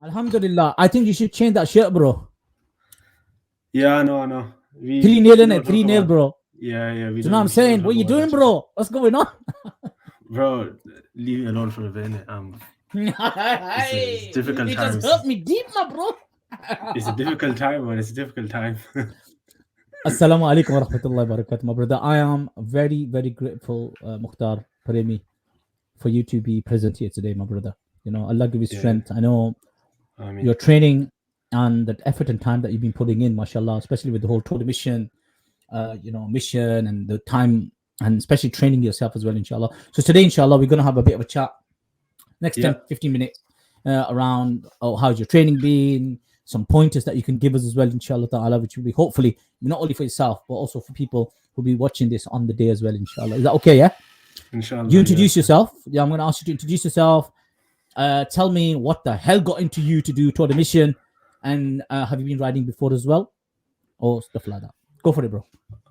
Alhamdulillah. I think you should change that shirt, bro. Yeah, I know. 3-0 in it, don't talk 3-0, about- bro. Yeah. Do you know what I'm saying? What you doing, bro? What's going on? Bro, leave it alone for a minute. It's difficult It times. just hurt me deep, my bro. It's a difficult time, man. It's a difficult time. Assalamu alaikum wa rahmatullahi wa barakatuh, my brother. I am very, very grateful, Mukhtar Paremi, for you to be present here today, my brother. You know, Allah give you strength. I know your training and the effort and time that you've been putting in, mashallah, especially with the whole total mission, mission and the time, and especially training yourself as well, inshallah. So today, inshallah, we're going to have a bit of a chat, next 10, 15 minutes, around how's your training been, some pointers that you can give us as well, inshallah ta'ala, which will be hopefully not only for yourself, but also for people who'll be watching this on the day as well, inshallah. Is that okay, yeah? Inshallah. You introduce yourself. Yeah, I'm going to ask you to introduce yourself. Tell me what the hell got into you to do Tour de Mission, and have you been riding before as well, or stuff like that? Go for it, bro.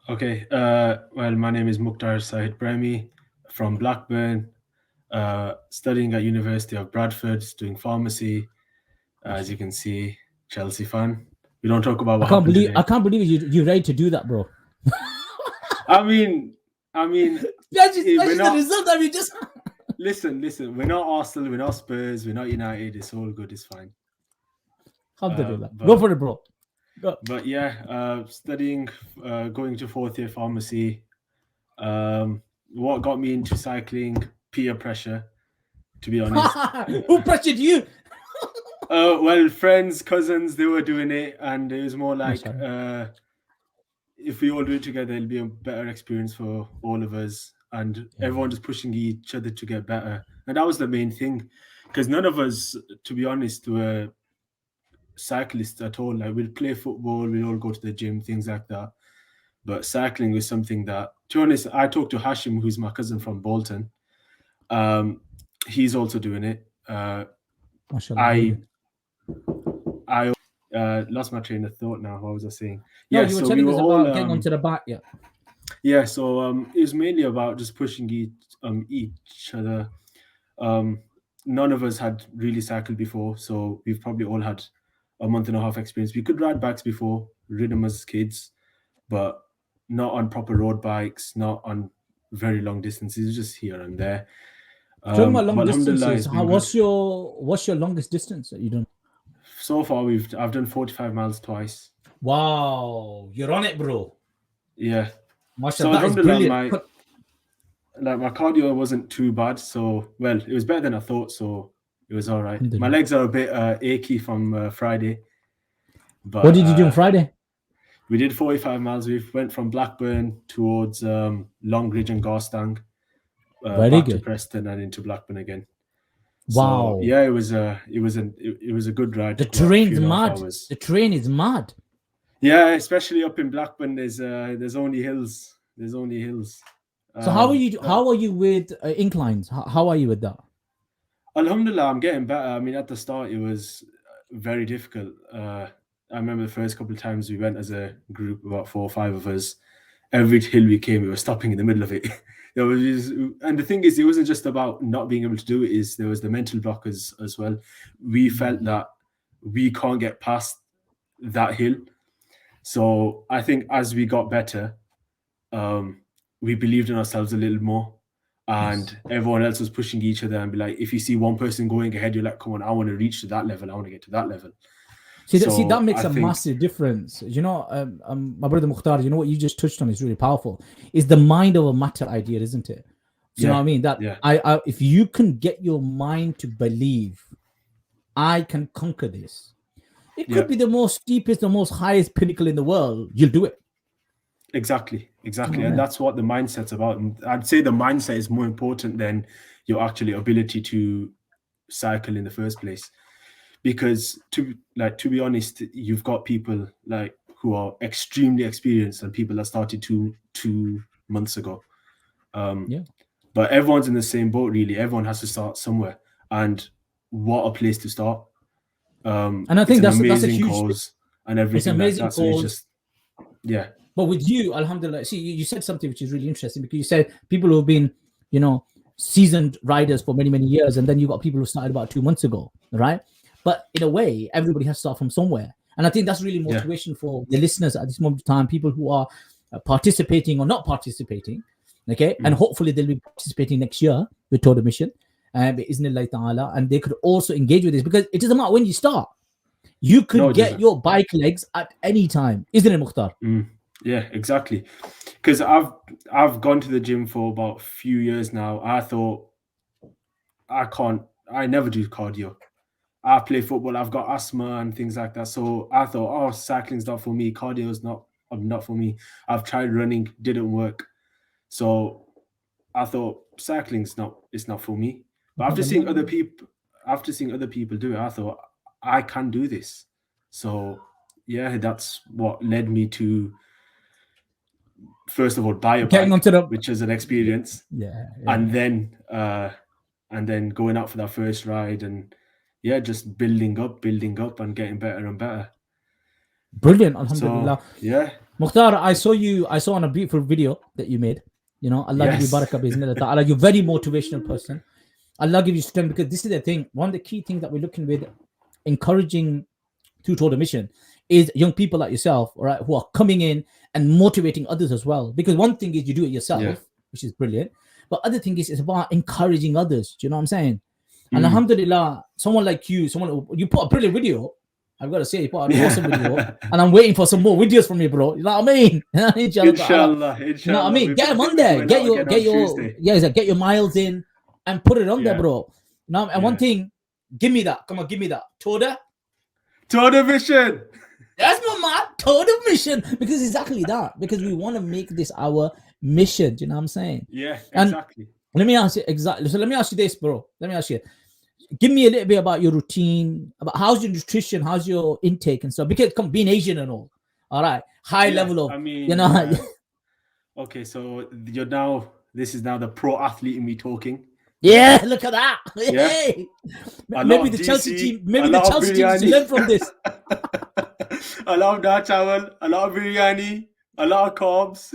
Okay. Well, my name is Mukhtar Said Brahmi from Blackburn, studying at University of Bradford, doing pharmacy. As you can see, Chelsea fan. We don't talk about what happened today. I can't believe you're ready to do that, bro. I mean, that's just the result that we just. Listen. We're not Arsenal. We're not Spurs. We're not United. It's all good. It's fine. Alhamdulillah. Go for it, bro. Go. But yeah, studying, going to fourth year pharmacy. What got me into cycling? Peer pressure, to be honest. Who pressured you? Well, friends, cousins, they were doing it, and it was more like, if we all do it together, it'll be a better experience for all of us, and everyone just pushing each other to get better. And that was the main thing, because none of us, to be honest, were cyclists at all. Like, we'll play football, we'll all go to the gym, things like that. But cycling was something that, to be honest, I talked to Hashim, who's my cousin from Bolton. He's also doing it. I lost my train of thought now. What was I saying? No, you were telling us about getting onto the back, Yeah, so it was mainly about just pushing each other. None of us had really cycled before, so we've probably all had a month and a half experience. We could ride bikes before, rid them as kids, but not on proper road bikes, not on very long distances, just here and there. Talking about long distances, what's your longest distance that you've done? So far, I've done 45 miles twice. Wow, you're on it, bro. Yeah. Mashallah, that is brilliant. My cardio wasn't too bad, so well, it was better than I thought, so it was all right. My legs are a bit achy from Friday. But what did you do on Friday? We did 45 miles. We went from Blackburn towards Longridge and Garstang, back to Preston and into Blackburn again. Wow. So, yeah, it was a good ride. The terrain's mad. The terrain is mad. Yeah, especially up in Blackburn, there's only hills. So how are you with inclines? How are you with that? Alhamdulillah, I'm getting better. I mean, at the start, it was very difficult. I remember the first couple of times we went as a group, about 4 or 5 of us. Every hill we came, we were stopping in the middle of it. And the thing is, it wasn't just about not being able to do it. There was the mental block as well. We felt that we can't get past that hill. So I think as we got better, we believed in ourselves a little more. And everyone else was pushing each other and be like, if you see one person going ahead, you're like, come on, I want to reach to that level. I want to get to that level. See, that makes a massive difference. You know, my brother Mukhtar, you know what you just touched on is really powerful. It's the mind over matter idea, isn't it? You know what I mean? That if you can get your mind to believe, I can conquer this. It could be the most steepest, the most highest pinnacle in the world. You'll do it. Exactly. And that's what the mindset's about. And I'd say the mindset is more important than your actual ability to cycle in the first place. Because to be honest, you've got people like who are extremely experienced and people that started two months ago. But everyone's in the same boat, really. Everyone has to start somewhere. And what a place to start. And I think that's a huge cause and everything. It's an amazing like that. So it's But with you, alhamdulillah, see, you said something which is really interesting, because you said people who have been, seasoned riders for many, many years, and then you got people who started about 2 months ago, right? But in a way, everybody has to start from somewhere. And I think that's really motivation for the listeners at this moment of time, people who are participating or not participating. Okay. And hopefully they'll be participating next year with Tour de Mission. And they could also engage with this, because it doesn't matter when you start. You could get your bike legs at any time, isn't it, Mukhtar? Yeah, exactly. Because I've gone to the gym for about a few years now. I thought I never do cardio. I play football. I've got asthma and things like that. So I thought, oh, cycling's not for me. Cardio's not for me. I've tried running, didn't work. So I thought cycling's not for me. But after seeing other people do it, I thought I can do this. So yeah, that's what led me to, first of all, buy a bike, which is an experience. And then going out for that first ride, and just building up and getting better and better. Brilliant, alhamdulillah. So, Mukhtar, I saw on a beautiful video that you made. Allah give you barakah bismillah ta'ala. You're a very motivational person. Allah give you strength, because this is the thing. One of the key things that we're looking with encouraging through Tour de Mission is young people like yourself, all right, who are coming in and motivating others as well. Because one thing is you do it yourself, which is brilliant. But other thing is it's about encouraging others. Do you know what I'm saying? And alhamdulillah, someone like you put a brilliant video. I've got to say, you put an awesome video. And I'm waiting for some more videos from you, bro. You know what I mean? Inshallah. You know what I mean? Get them on there. Get your miles in and put it on there, bro. Now, and one thing, give me that. Come on, give me that. Tour de Mission. That's my man. Tour de Mission. Because exactly that. Because we want to make this our mission. Do you know what I'm saying? Yeah, exactly. And let me ask you exactly. So let me ask you this, bro. Let me ask you. Give me a little bit about your routine, about how's your nutrition, how's your intake and stuff. Because being Asian and all right, high level of, Okay, so this is now the pro athlete in me talking. Yeah, look at that. Yeah. Hey. Maybe the Chelsea team to learn from this. A lot of dal chawal, a lot of biryani, a lot of carbs.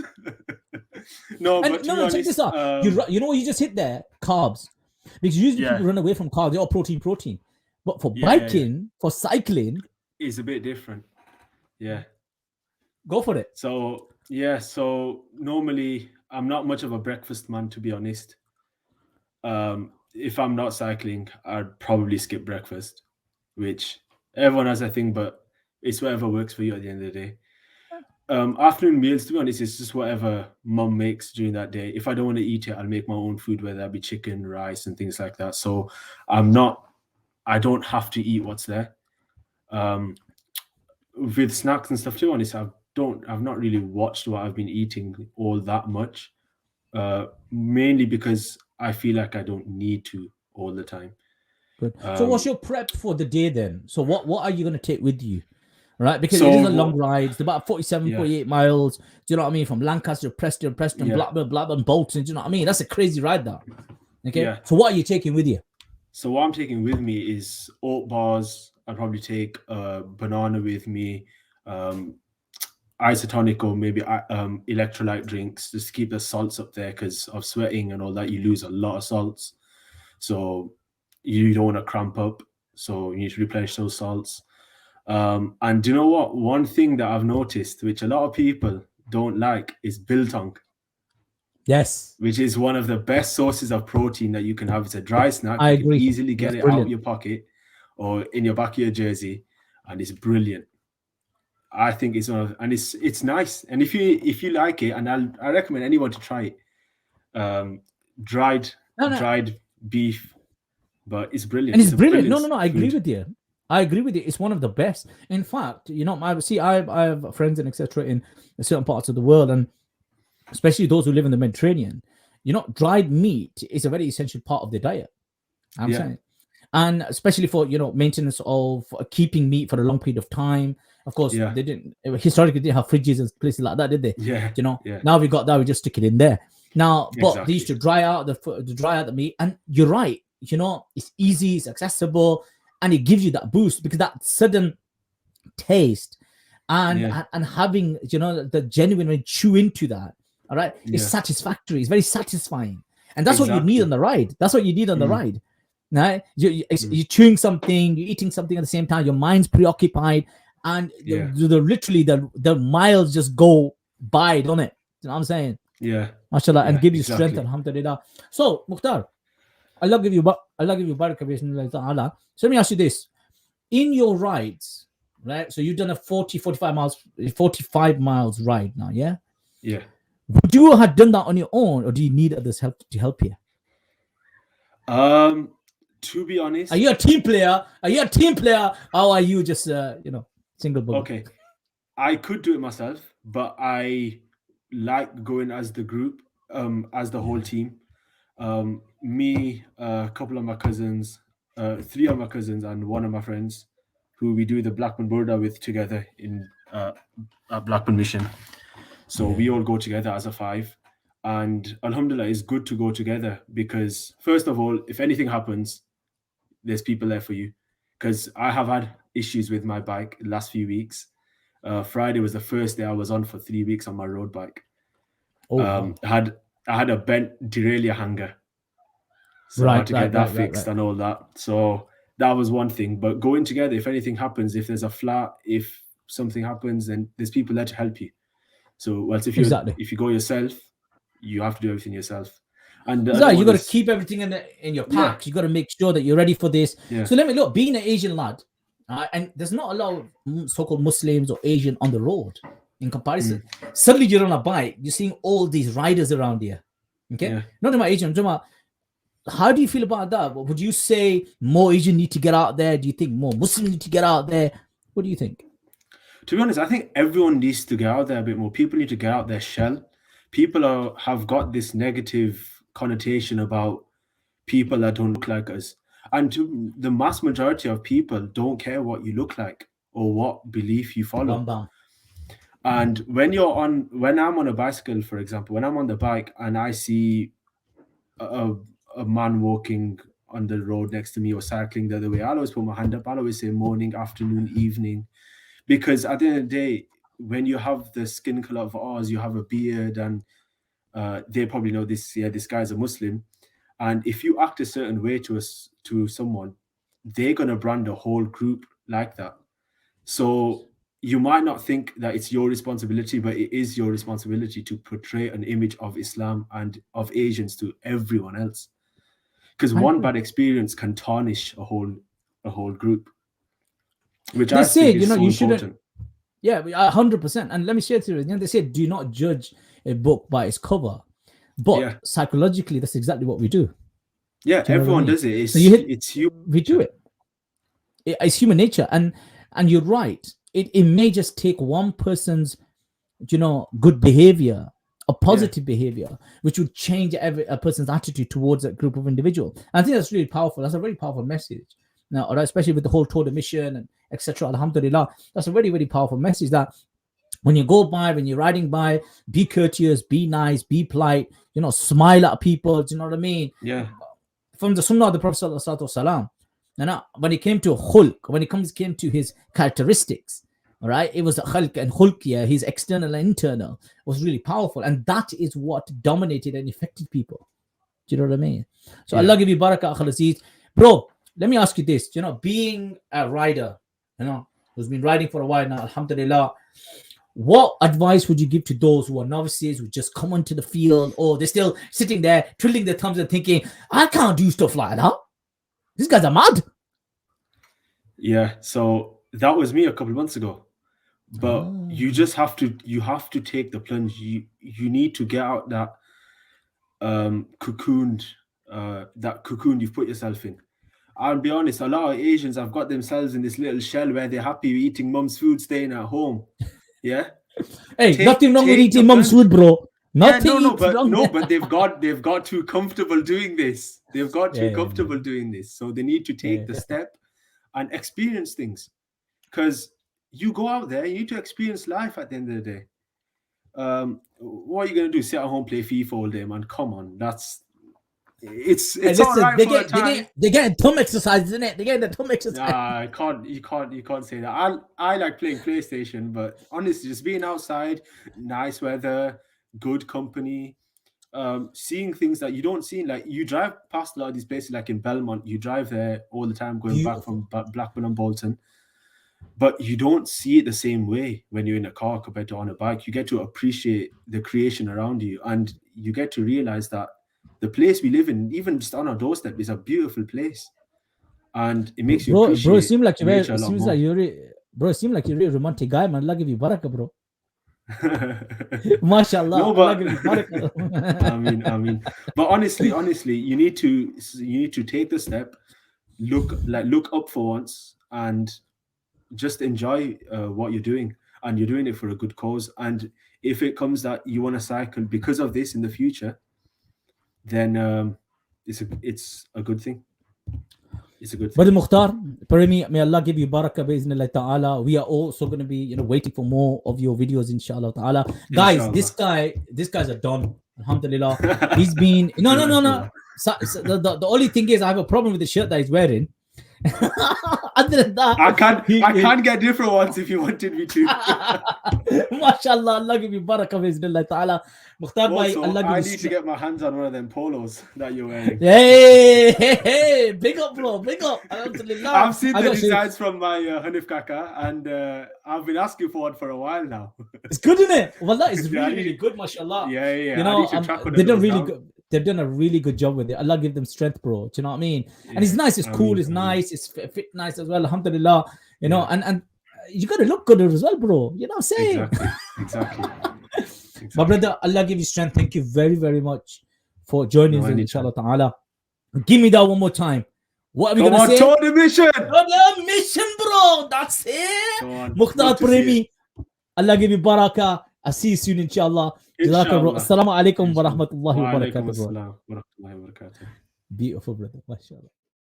Check this out. You know what you just hit there? Carbs. Because usually people run away from carbs. They're all protein. But for biking, for cycling, it's a bit different. Yeah. Go for it. So normally I'm not much of a breakfast man, to be honest. If I'm not cycling, I'd probably skip breakfast, which everyone has a thing, but it's whatever works for you at the end of the day. Afternoon meals, to be honest, it's just whatever mum makes during that day. If I don't want to eat it, I'll make my own food, whether that be chicken, rice, and things like that. So I don't have to eat what's there. With snacks and stuff, to be honest, I've not really watched what I've been eating all that much. Mainly because I feel like I don't need to all the time. Good. So what's your prep for the day then? So what are you going to take with you? Right, because it is a long ride. It's about 48 miles. Do you know what I mean? From Lancaster to Preston, Blackburn, Bolton. Do you know what I mean? That's a crazy ride, though. Okay. Yeah. So what are you taking with you? So what I'm taking with me is oat bars. I'll probably take a banana with me, isotonic or maybe electrolyte drinks, just to keep the salts up there, because of sweating and all that. You lose a lot of salts, so you don't want to cramp up. So you need to replenish those salts. And do you know what? One thing that I've noticed, which a lot of people don't like, is biltong. Yes. Which is one of the best sources of protein that you can have. It's a dry snack. I you agree. can easily get it out of your pocket or in your back of your jersey, and it's brilliant. I think it's it's nice. And if you like it, and I recommend anyone to try it. Dried beef, but it's brilliant. And it's brilliant. No, I agree with you. It's one of the best. In fact, I have friends and etc. in certain parts of the world, and especially those who live in the Mediterranean. Dried meat is a very essential part of their diet. I'm saying, and especially for maintenance of keeping meat for a long period of time. Of course, they historically didn't have fridges and places like that, did they? Yeah. Now we got that, we just stick it in there. Now, but they used to dry out the meat, and you're right. It's easy, it's accessible. And it gives you that boost, because that sudden taste and having the genuine, when you chew into that, all right, it's satisfactory. It's very satisfying, and that's what you need on the ride. That's what you need on the ride. Right? You're chewing something, you're eating something at the same time, your mind's preoccupied, and literally the miles just go by, don't it? You know what I'm saying? Yeah. MashaAllah, and give you Exactly. strength, alhamdulillah. So, Mukhtar, Allah give you barakah bismillah ta'ala. So let me ask you this. In your rides, right? So you've done a 45 miles ride now, yeah? Yeah. Would you have done that on your own, or do you need others help to help you? To be honest, are you a team player? Or are you just single bugger? Okay, I could do it myself, but I like going as the group, as the whole team. Me, a couple of my cousins, 3 of my cousins, and 1 of my friends, who we do the Blackburn Burda with together in at Blackburn Mission. So we all go together as a 5. And alhamdulillah, it's good to go together because, first of all, if anything happens, there's people there for you. Because I have had issues with my bike the last few weeks. Friday was the first day I was on for 3 weeks on my road bike. Wow. I had a bent derailleur hanger, so I had to get that fixed and all that. So that was one thing. But going together, if anything happens, if there's a flat, if something happens, then there's people there to help you. So, whilst if you go yourself, you have to do everything yourself. And you got to keep everything in your pack. You got to make sure that you're ready for this. So let me look. Being an Asian lad, and there's not a lot of so-called Muslims or Asian on the road in comparison. Suddenly you're on a bike, you're seeing all these riders around here. Okay, not about Asian. How do you feel about that? Would you say more Asian need to get out there? Do you think more Muslims need to get out there? What do you think? To be honest, I think everyone needs to get out there a bit more. People need to get out their shell. People have got this negative connotation about people that don't look like us. And the mass majority of people don't care what you look like or what belief you follow. And when I'm on a bicycle, for example, when I'm on the bike and I see a man walking on the road next to me or cycling the other way, I'll always put my hand up. I'll always say morning, afternoon, evening. Because at the end of the day, when you have the skin color of ours, you have a beard, and they probably know this. Yeah, this guy's a Muslim, and if you act a certain way to someone, they're gonna brand a whole group like that. So you might not think that it's your responsibility, but it is your responsibility to portray an image of Islam and of Asians to everyone else. Because one bad experience can tarnish a whole group. Which I think is so important. Yeah, 100%. And let me share to you. They say do not judge a book by its cover, but psychologically, that's exactly what we do. Yeah, everyone does it. It's human. We do it. It's human nature, and you're right. It may just take one person's, good behavior, a positive behavior, which would change a person's attitude towards a group of individuals. And I think that's really powerful. That's a very powerful message. Now, especially with the whole Tour de Mission and etc. Alhamdulillah, that's a very, very powerful message that when you go by, when you're riding by, be courteous, be nice, be polite, smile at people. Do you know what I mean? Yeah. From the Sunnah of the Prophet Sallallahu Alaihi Wasallam. And when it came to khulq, when it came to his characteristics, all right, it was the khalq and khulqiyah, his external and internal, was really powerful. And that is what dominated and affected people. Do you know what I mean? So Allah give you barakah, Akhil Aziz. Bro, let me ask you this, being a rider, who's been riding for a while now, alhamdulillah, what advice would you give to those who are novices, who just come onto the field, or they're still sitting there, twiddling their thumbs and thinking, I can't do stuff like that. These guys are mad. Yeah, so that was me a couple of months ago. But you just have to take the plunge. You need to get out that cocoon you've put yourself in. I'll be honest, a lot of Asians have got themselves in this little shell where they're happy eating mum's food, staying at home. Yeah. Hey, nothing wrong with eating mum's food, bro. Nothing but they've got too comfortable doing this. They've got too comfortable doing this. So they need to take the step and experience things. Because you go out there, you need to experience life at the end of the day. What are you gonna do? Sit at home, play FIFA all day, man? Come on, it's all right for a time. They get thumb exercise, isn't it? They get the thumb exercise. Nah, you can't say that. I like playing PlayStation, but honestly, just being outside, nice weather, good company, seeing things that you don't see. Like you drive past a lot of these places, like in Belmont, you drive there all the time going back from Blackburn and Bolton, but you don't see it the same way when you're in a car compared to on a bike. You get to appreciate the creation around you, and you get to realize that the place we live in, even just on our doorstep, is a beautiful place, and it makes you appreciate. Bro, it seems like it seems like you're a romantic guy, man. Allah give you barakah, bro. Mashallah. No, but I mean, but honestly, you need to take the step, look up for once, and just enjoy what you're doing, and you're doing it for a good cause. And if it comes that you want to cycle because of this in the future, then it's a good thing. It's a good thing. Brother Mukhtar, Parimi, may Allah give you barakah bi'idhnillah ta'ala. We are also going to be, waiting for more of your videos, inshallah ta'ala. Guys, inshallah. This guy's a don. Alhamdulillah. He's been no. So, the only thing is I have a problem with the shirt that he's wearing. Other than that, I can't get different ones if you wanted me to. MashaAllah, Allah give you barakah bi'idhnillah ta'ala. Mukhtar bhai, Allah give you. I need to get my hands on one of them polos that you're wearing. Hey, big up, bro, big up. Alhamdulillah. I've seen the designs from my Hanif Kaka, and I've been asking for one for a while now. It's good, isn't it? Well, that is really good, mashallah. Yeah. They've done a really good job with it. Allah give them strength, bro. Do you know what I mean? Yeah, and it's nice, it's cool, it's nice, it's fit nice as well. Alhamdulillah. And you gotta look good as well, bro. You know what I'm saying? Exactly. My brother, Allah give you strength. Thank you very, very much for joining us, inshallah ta'ala. Give me that one more time. What are we gonna say? On a mission! On a mission, bro. That's it. Mukhtar Premi. Allah give you barakah. I'll see you soon, inshallah. Assalamu alaikum wa rahmatullahi wa barakatuh. Beautiful, brother. Mashallah.